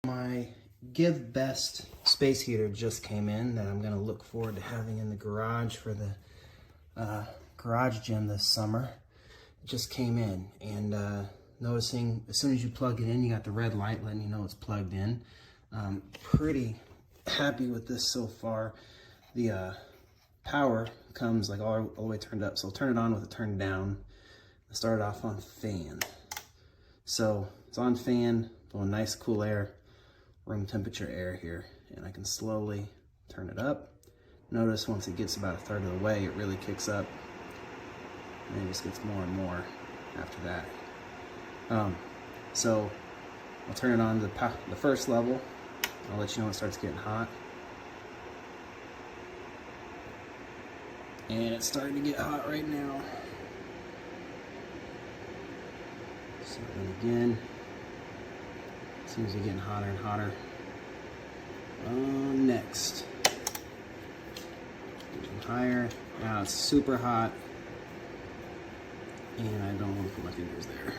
My GiveBest space heater just came in that I'm gonna look forward to having in the garage for the garage gym this summer. It just came in, and noticing as soon as you plug it in, you got the red light letting you know it's plugged in. Pretty happy with this so far. The power comes like all the way turned up, so I'll turn it on with it turned down. I started off on fan. So it's on fan, blowing nice cool air, room temperature air here, and I can slowly turn it up. Notice once it gets about a third of the way, it really kicks up, and it just gets more and more after that. So I'll turn it on to the first level. I'll let you know when it starts getting hot. And it's starting to get hot right now. So then again, seems to be getting hotter and hotter. Next, getting higher. Now it's super hot, and I don't want to put my fingers there.